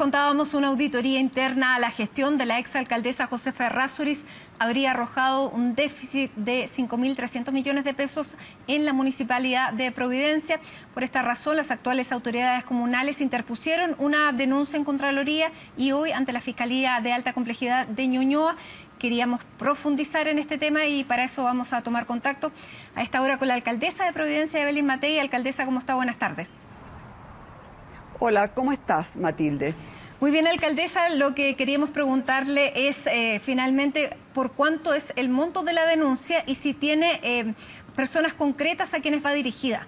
contábamos, una auditoría interna a la gestión de la exalcaldesa Josefa Errázuriz habría arrojado un déficit de 5.300 millones de pesos en la municipalidad de Providencia. Por esta razón, las actuales autoridades comunales interpusieron una denuncia en Contraloría y hoy ante la Fiscalía de Alta Complejidad de Ñuñoa. Queríamos profundizar en este tema y para eso vamos a tomar contacto a esta hora con la alcaldesa de Providencia, Evelyn Matei. Alcaldesa, ¿cómo está? Buenas tardes. Hola, ¿cómo estás, Matilde? Muy bien, alcaldesa, lo que queríamos preguntarle es finalmente por cuánto es el monto de la denuncia y si tiene personas concretas a quienes va dirigida.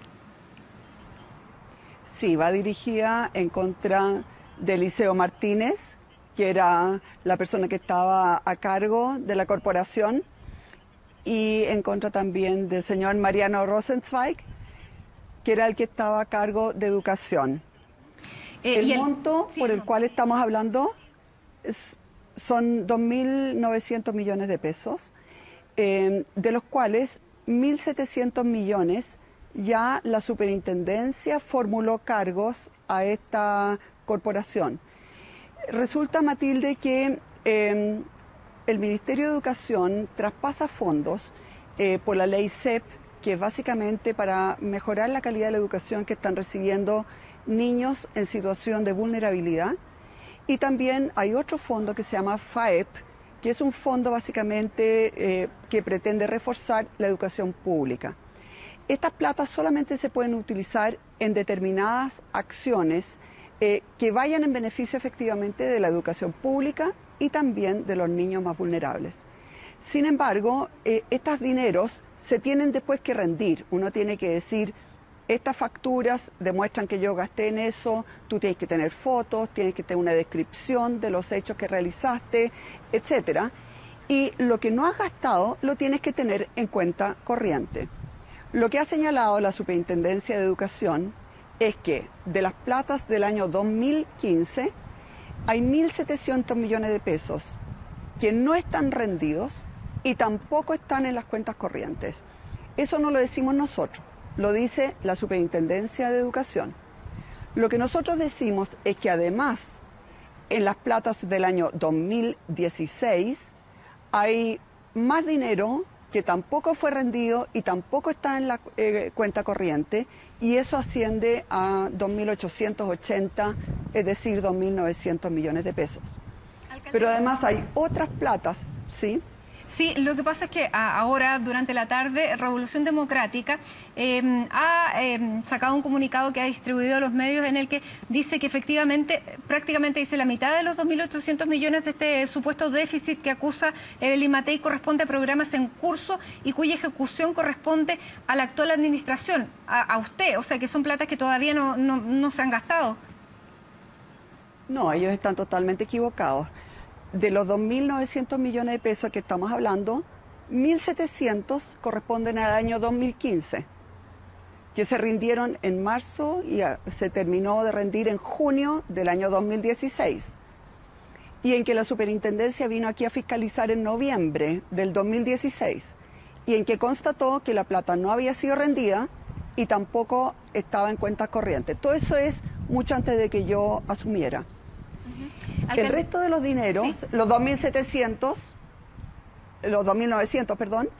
Sí, va dirigida en contra de Eliseo Martínez, que era la persona que estaba a cargo de la corporación, y en contra también del señor Mariano Rosenzweig, que era el que estaba a cargo de educación. El monto por el cual estamos hablando son 2.900 millones de pesos, de los cuales 1.700 millones ya la superintendencia formuló cargos a esta corporación. Resulta, Matilde, que el Ministerio de Educación traspasa fondos por la ley CEP, que es básicamente para mejorar la calidad de la educación que están recibiendo niños en situación de vulnerabilidad. Y también hay otro fondo que se llama FAEP, que es un fondo básicamente que pretende reforzar la educación pública. Estas platas solamente se pueden utilizar en determinadas acciones que vayan en beneficio efectivamente de la educación pública y también de los niños más vulnerables. Sin embargo, estos dineros se tienen después que rendir. Uno tiene que decir: estas facturas demuestran que yo gasté en eso, tú tienes que tener fotos, tienes que tener una descripción de los hechos que realizaste, etc. Y lo que no has gastado lo tienes que tener en cuenta corriente. Lo que ha señalado la Superintendencia de Educación es que de las platas del año 2015 hay 1.700 millones de pesos que no están rendidos y tampoco están en las cuentas corrientes. Eso no lo decimos nosotros. Lo dice la Superintendencia de Educación. Lo que nosotros decimos es que además en las platas del año 2016 hay más dinero que tampoco fue rendido y tampoco está en la cuenta corriente, y eso asciende a 2.880, es decir, 2.900 millones de pesos. Pero además hay otras platas, ¿sí? Sí, lo que pasa es que ahora, durante la tarde, Revolución Democrática ha sacado un comunicado que ha distribuido a los medios en el que dice que efectivamente, prácticamente dice la mitad de los 2.800 millones de este supuesto déficit que acusa Evelyn Matei corresponde a programas en curso y cuya ejecución corresponde a la actual administración, a usted, o sea que son platas que todavía no se han gastado. No, ellos están totalmente equivocados. De los 2.900 millones de pesos que estamos hablando, 1.700 corresponden al año 2015, que se rindieron en marzo y se terminó de rendir en junio del año 2016. Y en que la superintendencia vino aquí a fiscalizar en noviembre del 2016. Y en que constató que la plata no había sido rendida y tampoco estaba en cuentas corrientes. Todo eso es mucho antes de que yo asumiera. El resto de los dineros, sí, los 2.700, los 2.900, perdón,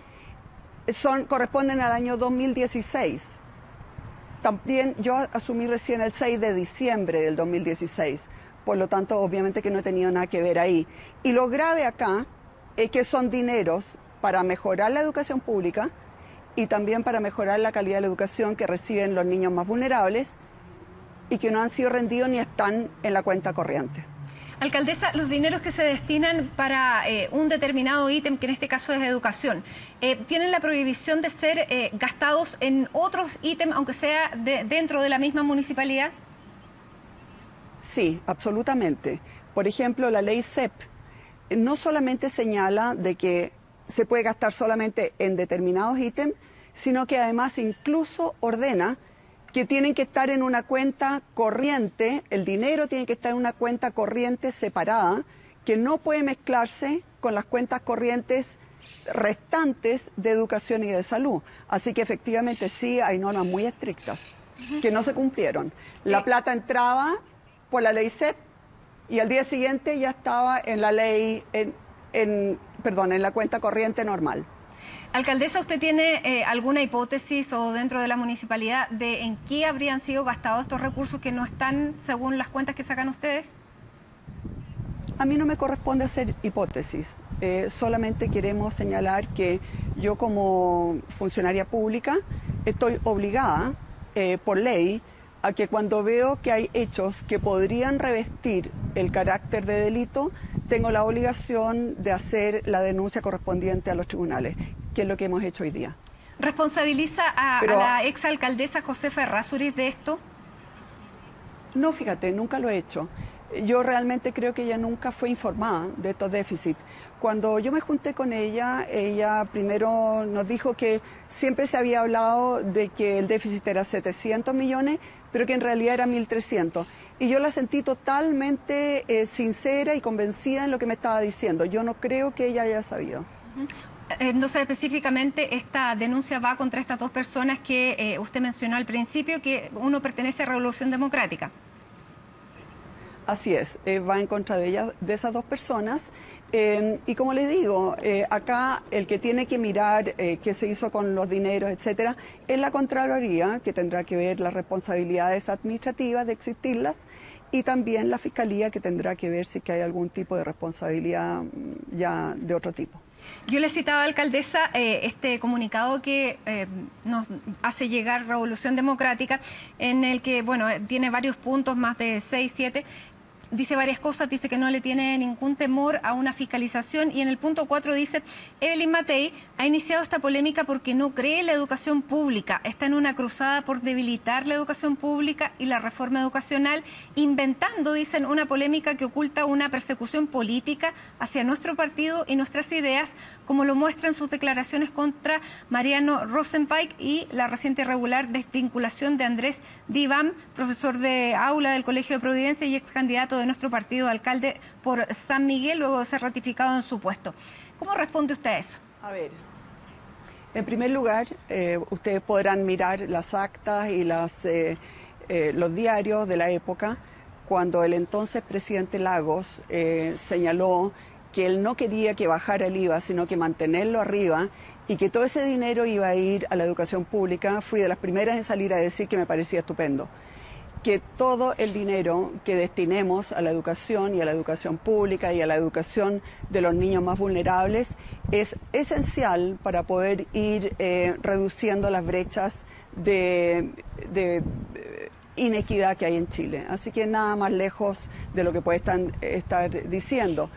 corresponden al año 2016. También yo asumí recién el 6 de diciembre del 2016, por lo tanto, obviamente que no he tenido nada que ver ahí. Y lo grave acá es que son dineros para mejorar la educación pública y también para mejorar la calidad de la educación que reciben los niños más vulnerables y que no han sido rendidos ni están en la cuenta corriente. Alcaldesa, los dineros que se destinan para un determinado ítem, que en este caso es educación, ¿tienen la prohibición de ser gastados en otros ítems, aunque sea dentro de la misma municipalidad? Sí, absolutamente. Por ejemplo, la ley CEP no solamente señala de que se puede gastar solamente en determinados ítems, sino que además incluso ordena que tienen que estar en una cuenta corriente, el dinero tiene que estar en una cuenta corriente separada, que no puede mezclarse con las cuentas corrientes restantes de educación y de salud. Así que efectivamente sí hay normas muy estrictas que no se cumplieron. La plata entraba por la ley CEP Y al día siguiente ya estaba en la ley, en la cuenta corriente normal. Alcaldesa, ¿usted tiene alguna hipótesis o dentro de la municipalidad de en qué habrían sido gastados estos recursos que no están según las cuentas que sacan ustedes? A mí no me corresponde hacer hipótesis, solamente queremos señalar que yo como funcionaria pública estoy obligada por ley a que cuando veo que hay hechos que podrían revestir el carácter de delito, tengo la obligación de hacer la denuncia correspondiente a los tribunales, que es lo que hemos hecho hoy día. ¿Responsabiliza a la exalcaldesa Josefa Errázuriz de esto? No, fíjate, nunca lo he hecho. Yo realmente creo que ella nunca fue informada de estos déficits. Cuando yo me junté con ella, ella primero nos dijo que siempre se había hablado de que el déficit era 700 millones, pero que en realidad era 1.300. Y yo la sentí totalmente sincera y convencida en lo que me estaba diciendo. Yo no creo que ella haya sabido. Entonces, específicamente, esta denuncia va contra estas dos personas que usted mencionó al principio, que uno pertenece a Revolución Democrática. Así es, va en contra de ellas, de esas dos personas. Y como les digo, acá el que tiene que mirar qué se hizo con los dineros, etcétera, es la Contraloría, que tendrá que ver las responsabilidades administrativas de existirlas, y también la Fiscalía, que tendrá que ver si que hay algún tipo de responsabilidad ya de otro tipo. Yo le citaba, alcaldesa, este comunicado que nos hace llegar Revolución Democrática, en el que, bueno, tiene varios puntos, más de 6, 7, dice varias cosas, dice que no le tiene ningún temor a una fiscalización, y en el punto 4 dice: Evelyn Matei ha iniciado esta polémica porque no cree en la educación pública, está en una cruzada por debilitar la educación pública y la reforma educacional, inventando, dicen, una polémica que oculta una persecución política hacia nuestro partido y nuestras ideas, como lo muestran sus declaraciones contra Mariano Rosenweig y la reciente irregular desvinculación de Andrés Divam, profesor de aula del Colegio de Providencia y ex candidato de nuestro partido alcalde por San Miguel, luego de ser ratificado en su puesto. ¿Cómo responde usted a eso? A ver, en primer lugar, ustedes podrán mirar las actas y los diarios de la época, cuando el entonces presidente Lagos señaló que él no quería que bajara el IVA, sino que mantenerlo arriba, y que todo ese dinero iba a ir a la educación pública. Fui de las primeras en salir a decir que me parecía estupendo. Que todo el dinero que destinemos a la educación y a la educación pública y a la educación de los niños más vulnerables es esencial para poder ir reduciendo las brechas de inequidad que hay en Chile. Así que nada más lejos de lo que puede estar diciendo.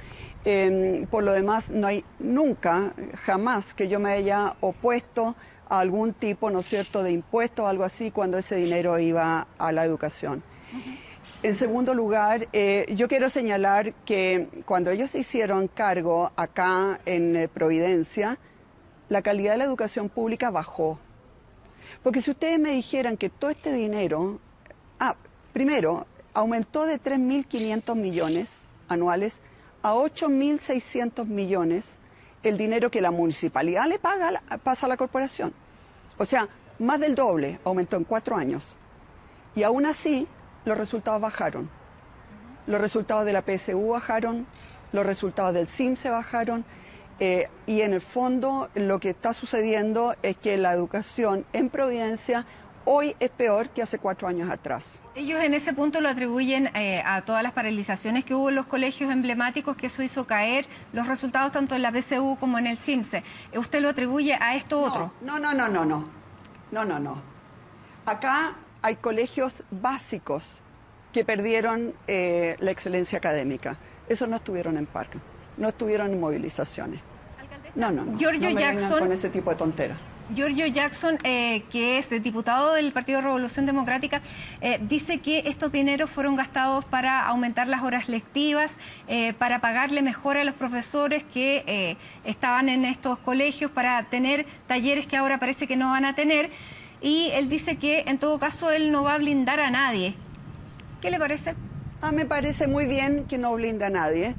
Por lo demás, no hay nunca, jamás que yo me haya opuesto a algún tipo, ¿no es cierto?, de impuesto o algo así cuando ese dinero iba a la educación. En segundo lugar, yo quiero señalar que cuando ellos se hicieron cargo acá en Providencia, la calidad de la educación pública bajó. Porque si ustedes me dijeran que todo este dinero, primero, aumentó de 3.500 millones anuales a 8.600 millones el dinero que la municipalidad le pasa a la corporación. O sea, más del doble aumentó en 4 años. Y aún así, los resultados bajaron. Los resultados de la PSU bajaron, los resultados del CIMSE bajaron, y en el fondo lo que está sucediendo es que la educación en Providencia hoy es peor que hace 4 años atrás. Ellos en ese punto lo atribuyen a todas las paralizaciones que hubo en los colegios emblemáticos, que eso hizo caer los resultados tanto en la PSU como en el CIMSE. ¿Usted lo atribuye a esto otro? No. Acá hay colegios básicos que perdieron la excelencia académica. Esos no estuvieron en paro, no estuvieron en movilizaciones. No. Giorgio Jackson, con ese tipo de tonteras. Giorgio Jackson, que es diputado del Partido Revolución Democrática, dice que estos dineros fueron gastados para aumentar las horas lectivas, para pagarle mejor a los profesores que estaban en estos colegios, para tener talleres que ahora parece que no van a tener. Y él dice que en todo caso él no va a blindar a nadie. ¿Qué le parece? Me parece muy bien que no blinda a nadie.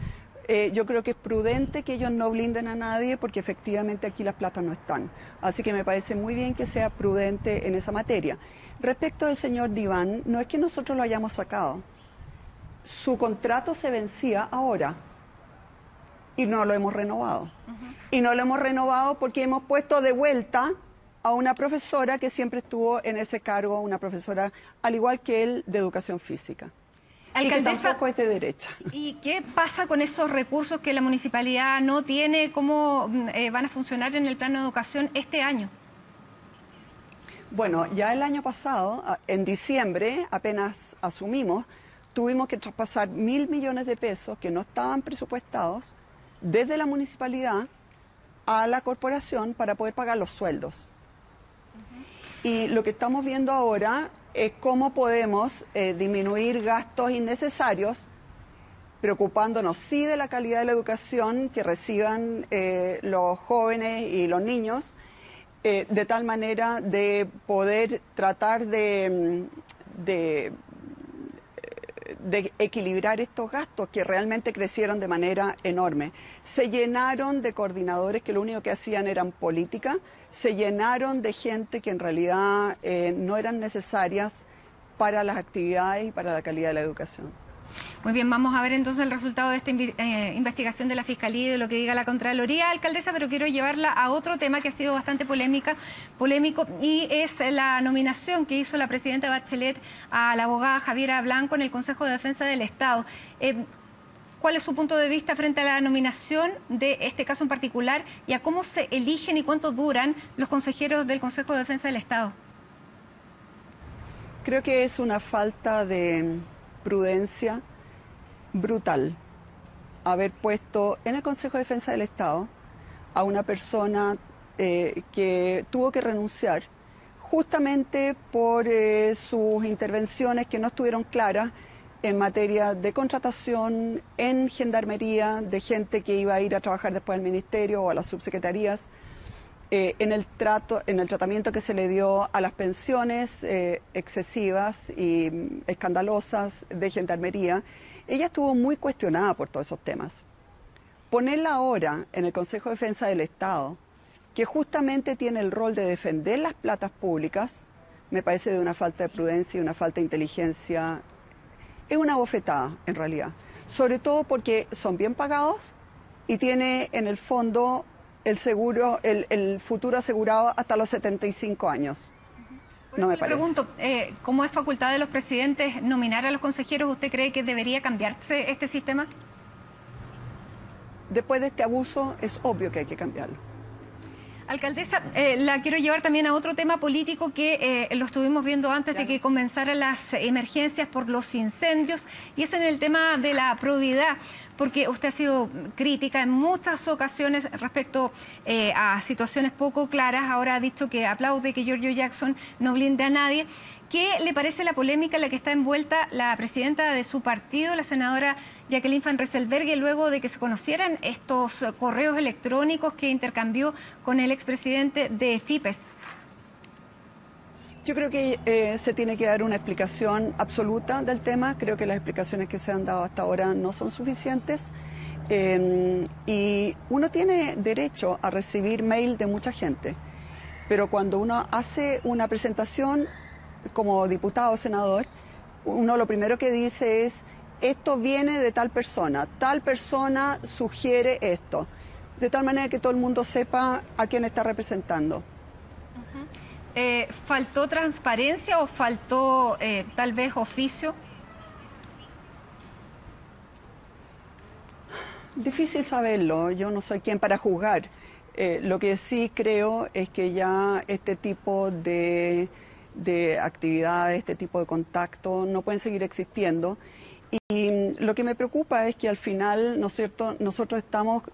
Yo creo que es prudente que ellos no blinden a nadie porque efectivamente aquí las platas no están. Así que me parece muy bien que sea prudente en esa materia. Respecto del señor Divan, no es que nosotros lo hayamos sacado. su contrato se vencía ahora y no lo hemos renovado. Y no lo hemos renovado porque hemos puesto de vuelta a una profesora que siempre estuvo en ese cargo, una profesora al igual que él de educación física. Alcaldesa, y que tampoco es de derecha. ¿Y qué pasa con esos recursos que la municipalidad no tiene? ¿Cómo van a funcionar en el plano de educación este año? Bueno, ya el año pasado, en diciembre, apenas asumimos, tuvimos que traspasar 1.000 millones de pesos que no estaban presupuestados desde la municipalidad a la corporación para poder pagar los sueldos. Y lo que estamos viendo ahora es cómo podemos disminuir gastos innecesarios, preocupándonos sí de la calidad de la educación que reciban los jóvenes y los niños, de tal manera de poder tratar de equilibrar estos gastos que realmente crecieron de manera enorme. Se llenaron de coordinadores que lo único que hacían eran política, se llenaron de gente que en realidad no eran necesarias para las actividades y para la calidad de la educación. Muy bien, vamos a ver entonces el resultado de esta investigación de la Fiscalía y de lo que diga la Contraloría, alcaldesa, pero quiero llevarla a otro tema que ha sido bastante polémico, y es la nominación que hizo la presidenta Bachelet a la abogada Javiera Blanco en el Consejo de Defensa del Estado. ¿Cuál es su punto de vista frente a la nominación de este caso en particular y a cómo se eligen y cuánto duran los consejeros del Consejo de Defensa del Estado? Creo que es una falta de prudencia brutal haber puesto en el Consejo de Defensa del Estado a una persona que tuvo que renunciar justamente por sus intervenciones que no estuvieron claras en materia de contratación en gendarmería, de gente que iba a ir a trabajar después al ministerio o a las subsecretarías, en el tratamiento que se le dio a las pensiones excesivas y escandalosas de gendarmería. Ella estuvo muy cuestionada por todos esos temas. Ponerla ahora en el Consejo de Defensa del Estado, que justamente tiene el rol de defender las platas públicas, me parece de una falta de prudencia y una falta de inteligencia. Es una bofetada, en realidad. Sobre todo porque son bien pagados y tiene en el fondo el futuro asegurado hasta los 75 años. Por eso le pregunto, ¿cómo es facultad de los presidentes nominar a los consejeros? ¿Usted cree que debería cambiarse este sistema? Después de este abuso es obvio que hay que cambiarlo. Alcaldesa, la quiero llevar también a otro tema político que lo estuvimos viendo antes de que comenzaran las emergencias por los incendios, y es en el tema de la probidad, porque usted ha sido crítica en muchas ocasiones respecto a situaciones poco claras. Ahora ha dicho que aplaude que Giorgio Jackson no blinde a nadie. ¿Qué le parece la polémica en la que está envuelta la presidenta de su partido, la senadora Jacqueline Van Rysselberghe, luego de que se conocieran estos correos electrónicos que intercambió con el expresidente de FIPES? Yo creo que se tiene que dar una explicación absoluta del tema. Creo que las explicaciones que se han dado hasta ahora no son suficientes. Y uno tiene derecho a recibir mail de mucha gente, pero cuando uno hace una presentación como diputado o senador, uno lo primero que dice es: esto viene de tal persona sugiere esto, de tal manera que todo el mundo sepa a quién está representando. ¿Faltó transparencia o faltó tal vez oficio? Difícil saberlo, yo no soy quien para juzgar. Lo que sí creo es que ya este tipo de actividades, este tipo de contacto no pueden seguir existiendo. Y lo que me preocupa es que al final, ¿no es cierto?, nosotros estamos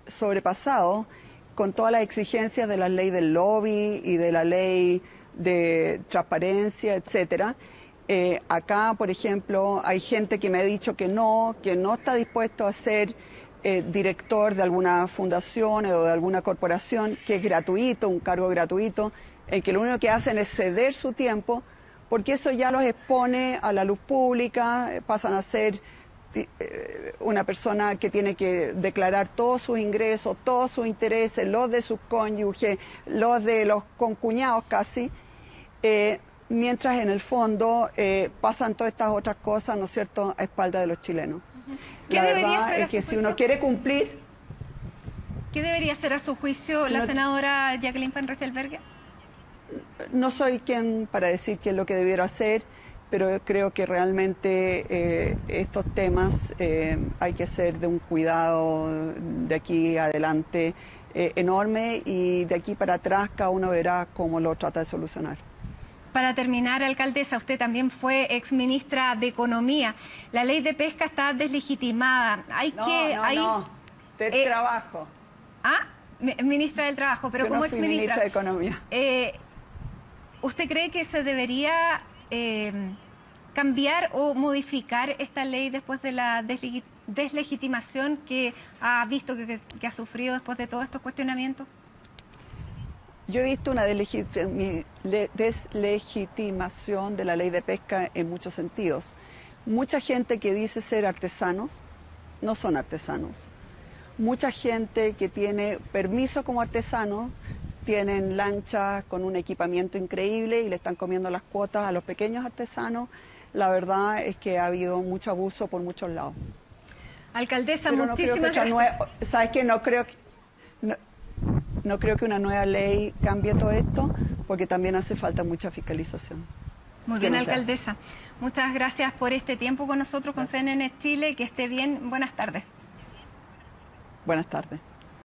sobrepasados con todas las exigencias de la ley del lobby y de la ley de transparencia, etcétera. Acá, por ejemplo, hay gente que me ha dicho que no está dispuesto a ser director de alguna fundación o de alguna corporación, que es gratuito, un cargo gratuito, en que lo único que hacen es ceder su tiempo, porque eso ya los expone a la luz pública, pasan a ser una persona que tiene que declarar todos sus ingresos, todos sus intereses, los de sus cónyuges, los de los concuñados casi, mientras en el fondo pasan todas estas otras cosas, ¿no es cierto?, a espaldas de los chilenos. La verdad es que si uno quiere cumplir... ¿Qué debería hacer a su juicio la senadora Jacqueline Van Rysselberghe? No soy quien para decir qué es lo que debiera hacer, pero creo que realmente estos temas hay que ser de un cuidado de aquí adelante enorme, y de aquí para atrás cada uno verá cómo lo trata de solucionar. Para terminar, alcaldesa, usted también fue exministra de Economía. La ley de pesca está deslegitimada. No, del trabajo. Ministra del Trabajo, pero yo como no fui exministra ministra de Economía. ¿Usted cree que se debería cambiar o modificar esta ley después de la deslegitimación que ha visto, que ha sufrido después de todos estos cuestionamientos? Yo he visto una deslegitimación de la ley de pesca en muchos sentidos. Mucha gente que dice ser artesanos no son artesanos. Mucha gente que tiene permiso como artesanos tienen lanchas con un equipamiento increíble y le están comiendo las cuotas a los pequeños artesanos. La verdad es que ha habido mucho abuso por muchos lados. Alcaldesa, pero muchísimas gracias. ¿Sabes qué? No creo que una nueva ley cambie todo esto, porque también hace falta mucha fiscalización. Muy bien, alcaldesa. Muchas gracias por este tiempo con nosotros, con CNN Chile. Que esté bien. Buenas tardes. Buenas tardes.